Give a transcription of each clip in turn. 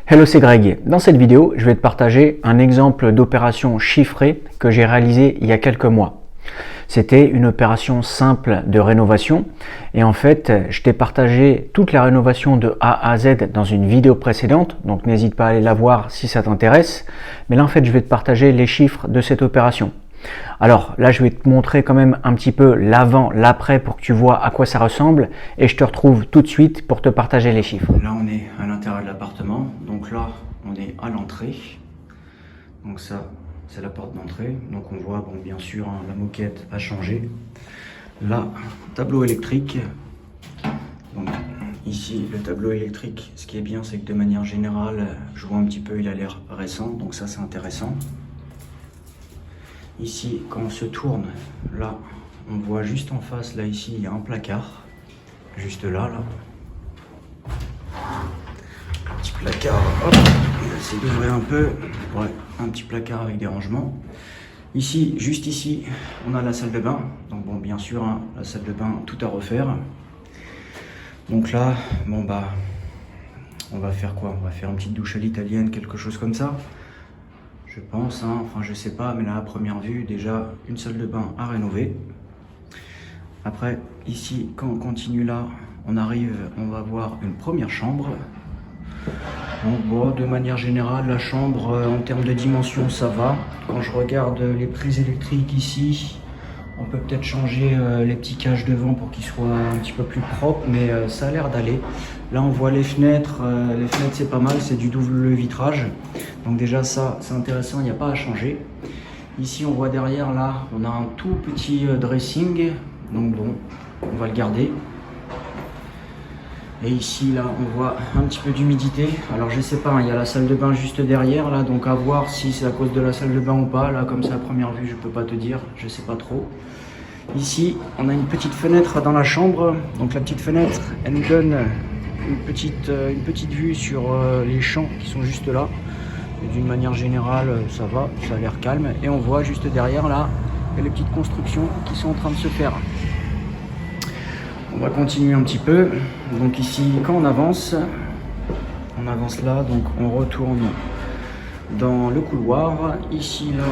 Hello, c'est Greg. Dans cette vidéo, je vais te partager un exemple d'opération chiffrée que j'ai réalisée il y a quelques mois. C'était une opération simple de rénovation et en fait, je t'ai partagé toute la rénovation de A à Z dans une vidéo précédente, donc n'hésite pas à aller la voir si ça t'intéresse. Mais là, en fait, je vais te partager les chiffres de cette opération. Alors là, je vais te montrer quand même un petit peu l'avant, l'après pour que tu vois à quoi ça ressemble et je te retrouve tout de suite pour te partager les chiffres. Là, on est à l'intérieur de l'appartement, donc là, on est à l'entrée. Donc ça, c'est la porte d'entrée. Donc on voit, bon, bien sûr, hein, la moquette a changé. Là, tableau électrique. Donc ici, le tableau électrique, ce qui est bien, c'est que de manière générale, je vois un petit peu, il a l'air récent, donc ça, c'est intéressant. Ici, quand on se tourne, là, on voit juste en face, là, ici, il y a un placard. Juste là. Un petit placard, hop, on va essayer d'ouvrir un peu. Ouais, un petit placard avec des rangements. Ici, juste ici, on a la salle de bain. Donc bon, bien sûr, hein, la salle de bain, tout à refaire. Donc là, bon bah, on va faire quoi? On va faire une petite douche à l'italienne, quelque chose comme ça. Je pense, hein, enfin je sais pas, mais là à première vue, déjà une salle de bain à rénover. Après, ici, quand on continue là, on arrive, on va voir une première chambre. Donc bon, de manière générale, la chambre, en termes de dimension, ça va. Quand je regarde les prises électriques ici, on peut peut-être changer les petits cages devant pour qu'ils soient un petit peu plus propres, mais ça a l'air d'aller. Là, on voit les fenêtres c'est pas mal, c'est du double vitrage. Donc déjà ça, c'est intéressant, il n'y a pas à changer. Ici, on voit derrière, là, on a un tout petit dressing. Donc bon, on va le garder. Et ici, là, on voit un petit peu d'humidité. Alors, je sais pas, hein, il y a la salle de bain juste derrière, là. Donc, à voir si c'est à cause de la salle de bain ou pas. Là, comme ça, à première vue, je peux pas te dire. Je sais pas trop. Ici, on a une petite fenêtre dans la chambre. Donc, la petite fenêtre, elle nous donne une petite vue sur les champs qui sont juste là. D'une manière générale, ça va, ça a l'air calme. Et on voit juste derrière, là, il y a les petites constructions qui sont en train de se faire. On va continuer un petit peu. Donc ici, quand on avance là, donc on retourne dans le couloir. Ici, là,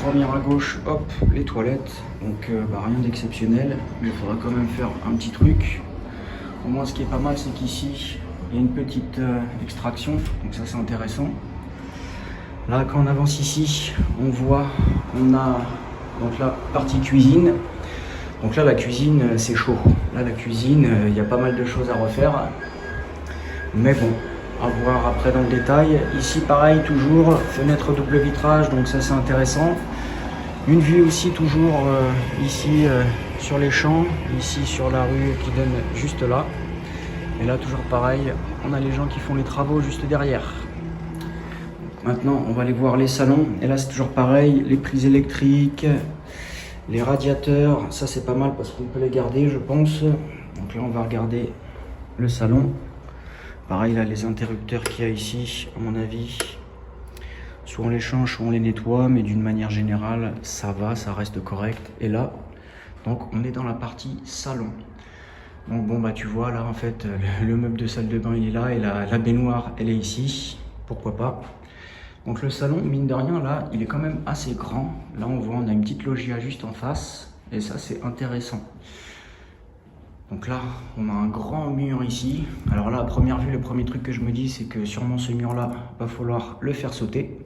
première à gauche, hop, les toilettes. Donc rien d'exceptionnel, mais il faudra quand même faire un petit truc. Au moins, ce qui est pas mal, c'est qu'ici, il y a une petite extraction. Donc ça, c'est intéressant. Là, quand on avance ici, on voit, on a donc la partie cuisine. Donc là, la cuisine, c'est chaud. Là, la cuisine, il y a pas mal de choses à refaire. Mais bon, à voir après dans le détail. Ici, pareil, toujours, fenêtre double vitrage, donc ça, c'est intéressant. Une vue aussi, toujours ici sur les champs, ici sur la rue qui donne juste là. Et là, toujours pareil, on a les gens qui font les travaux juste derrière. Maintenant, on va aller voir les salons. Et là, c'est toujours pareil, les prises électriques, les radiateurs. Ça, c'est pas mal parce qu'on peut les garder, je pense. Donc là, on va regarder le salon. Pareil, là, les interrupteurs qu'il y a ici, à mon avis, soit on les change, soit on les nettoie. Mais d'une manière générale, ça va, ça reste correct. Et là, donc, on est dans la partie salon. Donc bon, bah tu vois, là, en fait, le meuble de salle de bain, il est là. Et la baignoire, elle est ici. Pourquoi pas? Donc le salon, mine de rien, là, il est quand même assez grand. Là, on voit, on a une petite loggia juste en face. Et ça, c'est intéressant. Donc là, on a un grand mur ici. Alors là, à première vue, le premier truc que je me dis, c'est que sûrement ce mur-là, va falloir le faire sauter.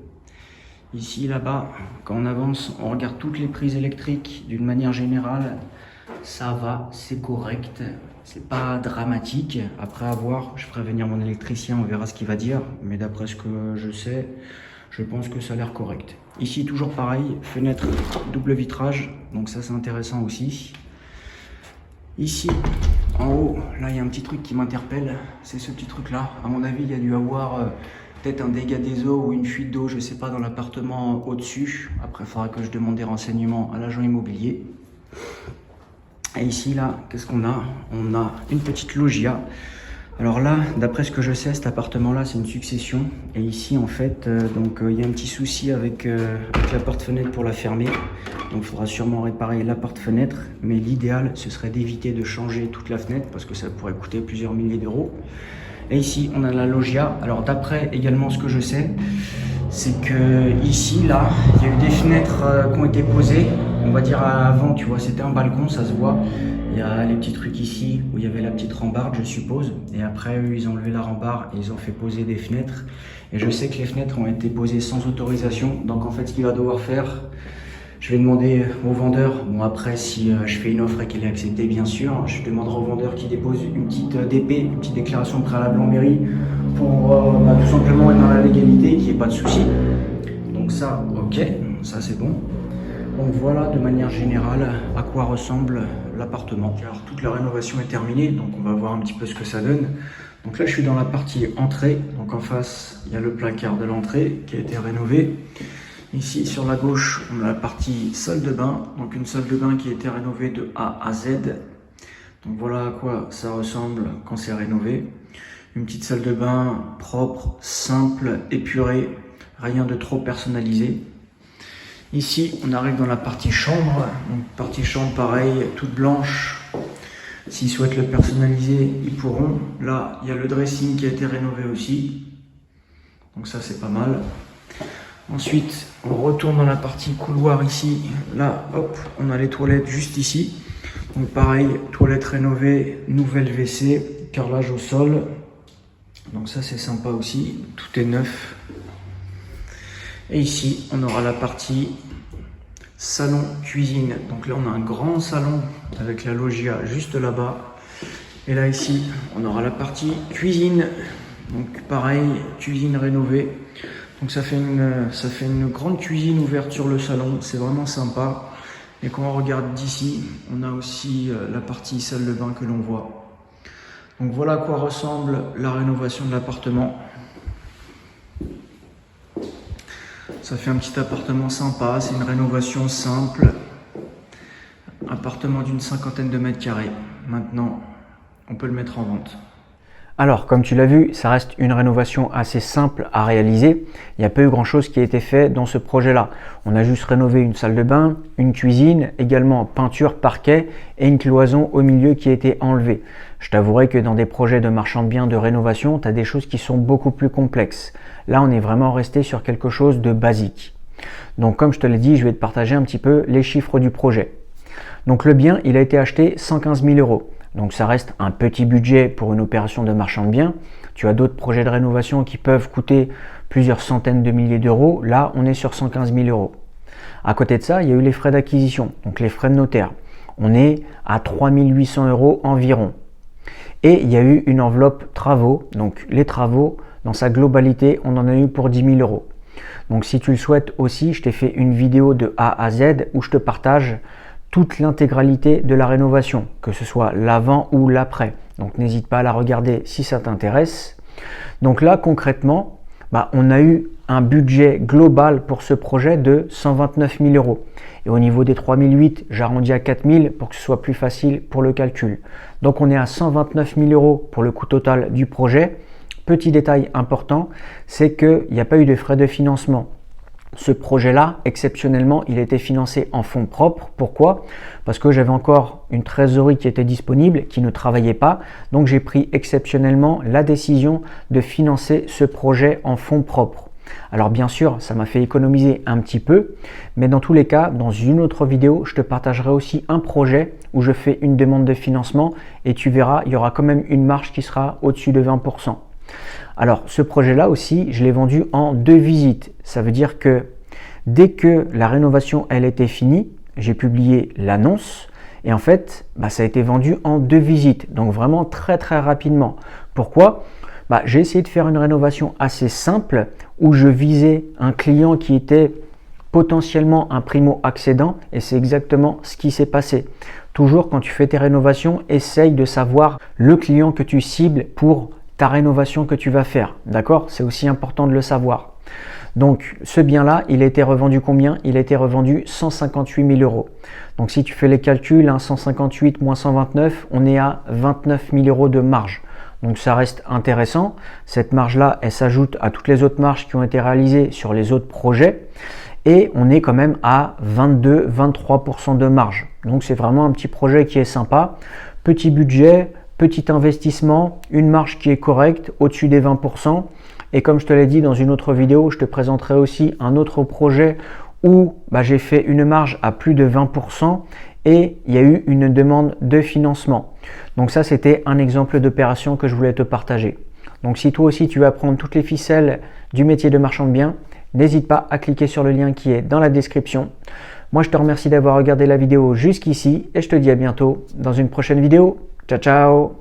Ici, là-bas, quand on avance, on regarde toutes les prises électriques d'une manière générale. Ça va, c'est correct. C'est pas dramatique. Après avoir, je ferai venir mon électricien, on verra ce qu'il va dire. Mais d'après ce que je sais, je pense que ça a l'air correct. Ici, toujours pareil, fenêtre double vitrage. Donc ça, c'est intéressant aussi. Ici, en haut, là, il y a un petit truc qui m'interpelle. C'est ce petit truc-là. À mon avis, il y a dû avoir peut-être un dégât des eaux ou une fuite d'eau, je sais pas, dans l'appartement au-dessus. Après, il faudra que je demande des renseignements à l'agent immobilier. Et ici, là, qu'est-ce qu'on a? On a une petite loggia. Alors là, d'après ce que je sais, cet appartement-là, c'est une succession. Et ici, en fait, il y a un petit souci avec la porte-fenêtre pour la fermer. Donc, il faudra sûrement réparer la porte-fenêtre. Mais l'idéal, ce serait d'éviter de changer toute la fenêtre parce que ça pourrait coûter plusieurs milliers d'euros. Et ici, on a la loggia. Alors d'après également ce que je sais, c'est que ici, là, il y a eu des fenêtres qui ont été posées. On va dire avant, tu vois, c'était un balcon, ça se voit. Il y a les petits trucs ici où il y avait la petite rambarde, je suppose. Et après, eux, ils ont enlevé la rambarde et ils ont fait poser des fenêtres. Et je sais que les fenêtres ont été posées sans autorisation. Donc en fait, ce qu'il va devoir faire, je vais demander au vendeur, bon après si je fais une offre et qu'elle est acceptée bien sûr, je demanderai au vendeur qui dépose une petite DP, une petite déclaration préalable en mairie pour tout simplement être dans la légalité, qu'il n'y ait pas de souci. Donc ça, ok, ça c'est bon. Donc voilà de manière générale à quoi ressemble l'appartement. Alors toute la rénovation est terminée, donc on va voir un petit peu ce que ça donne. Donc là je suis dans la partie entrée, donc en face il y a le placard de l'entrée qui a été rénové. Ici sur la gauche on a la partie salle de bain, donc une salle de bain qui a été rénovée de A à Z. Donc voilà à quoi ça ressemble quand c'est rénové. Une petite salle de bain propre, simple, épurée, rien de trop personnalisé. Ici on arrive dans la partie chambre, donc partie chambre pareil, toute blanche. S'ils souhaitent le personnaliser, ils pourront. Là il y a le dressing qui a été rénové aussi, donc ça c'est pas mal. Ensuite, on retourne dans la partie couloir ici. Là, hop, on a les toilettes juste ici. Donc pareil, toilettes rénovées, nouvelle WC, carrelage au sol. Donc ça c'est sympa aussi, tout est neuf. Et ici, on aura la partie salon cuisine. Donc là, on a un grand salon avec la loggia juste là-bas. Et là ici, on aura la partie cuisine. Donc pareil, cuisine rénovée. Donc ça fait une grande cuisine ouverte sur le salon, c'est vraiment sympa. Et quand on regarde d'ici, on a aussi la partie salle de bain que l'on voit. Donc voilà à quoi ressemble la rénovation de l'appartement. Ça fait un petit appartement sympa, c'est une rénovation simple. Appartement d'une 50aine de mètres carrés. Maintenant, on peut le mettre en vente. Alors, comme tu l'as vu, ça reste une rénovation assez simple à réaliser. Il n'y a pas eu grand chose qui a été fait dans ce projet-là. On a juste rénové une salle de bain, une cuisine, également peinture, parquet et une cloison au milieu qui a été enlevée. Je t'avouerai que dans des projets de marchand de biens de rénovation, tu as des choses qui sont beaucoup plus complexes. Là, on est vraiment resté sur quelque chose de basique. Donc, comme je te l'ai dit, je vais te partager un petit peu les chiffres du projet. Donc, le bien, il a été acheté 115 000 €. Donc ça reste un petit budget pour une opération de marchand de biens. Tu as d'autres projets de rénovation qui peuvent coûter plusieurs centaines de milliers d'euros. Là, on est sur 115 000 €. À côté de ça, il y a eu les frais d'acquisition, donc les frais de notaire. On est à 3 800 € environ. Et il y a eu une enveloppe travaux. Donc les travaux, dans sa globalité, on en a eu pour 10 000 €. Donc si tu le souhaites aussi, je t'ai fait une vidéo de A à Z où je te partage toute l'intégralité de la rénovation, que ce soit l'avant ou l'après. Donc n'hésite pas à la regarder si ça t'intéresse. Donc là concrètement, on a eu un budget global pour ce projet de 129 000 €. Et au niveau des 3 800, j'arrondis à 4 000 pour que ce soit plus facile pour le calcul. Donc on est à 129 000 € pour le coût total du projet. Petit détail important, c'est qu'il n'y a pas eu de frais de financement. Ce projet-là, exceptionnellement, il a été financé en fonds propres. Pourquoi? Parce que j'avais encore une trésorerie qui était disponible, qui ne travaillait pas. Donc, j'ai pris exceptionnellement la décision de financer ce projet en fonds propres. Alors, bien sûr, ça m'a fait économiser un petit peu. Mais dans tous les cas, dans une autre vidéo, je te partagerai aussi un projet où je fais une demande de financement. Et tu verras, il y aura quand même une marge qui sera au-dessus de 20%. Alors, ce projet-là aussi, je l'ai vendu en 2 visites. Ça veut dire que dès que la rénovation elle était finie, j'ai publié l'annonce et en fait, ça a été vendu en 2 visites. Donc vraiment très très rapidement. Pourquoi? J'ai essayé de faire une rénovation assez simple où je visais un client qui était potentiellement un primo-accédant et c'est exactement ce qui s'est passé. Toujours quand tu fais tes rénovations, essaye de savoir le client que tu cibles pour ta rénovation que tu vas faire, d'accord? C'est aussi important de le savoir. Donc ce bien-là, il a été revendu combien? Il a été revendu 158 000 €. Donc si tu fais les calculs, 158 moins 129, on est à 29 000 € de marge. Donc ça reste intéressant. Cette marge-là, elle s'ajoute à toutes les autres marges qui ont été réalisées sur les autres projets. Et on est quand même à 22-23% de marge. Donc c'est vraiment un petit projet qui est sympa. Petit budget, petit investissement, une marge qui est correcte, au-dessus des 20%. Et comme je te l'ai dit dans une autre vidéo, je te présenterai aussi un autre projet où j'ai fait une marge à plus de 20% et il y a eu une demande de financement. Donc ça, c'était un exemple d'opération que je voulais te partager. Donc si toi aussi tu veux apprendre toutes les ficelles du métier de marchand de biens, n'hésite pas à cliquer sur le lien qui est dans la description. Moi, je te remercie d'avoir regardé la vidéo jusqu'ici et je te dis à bientôt dans une prochaine vidéo. Ciao, ciao!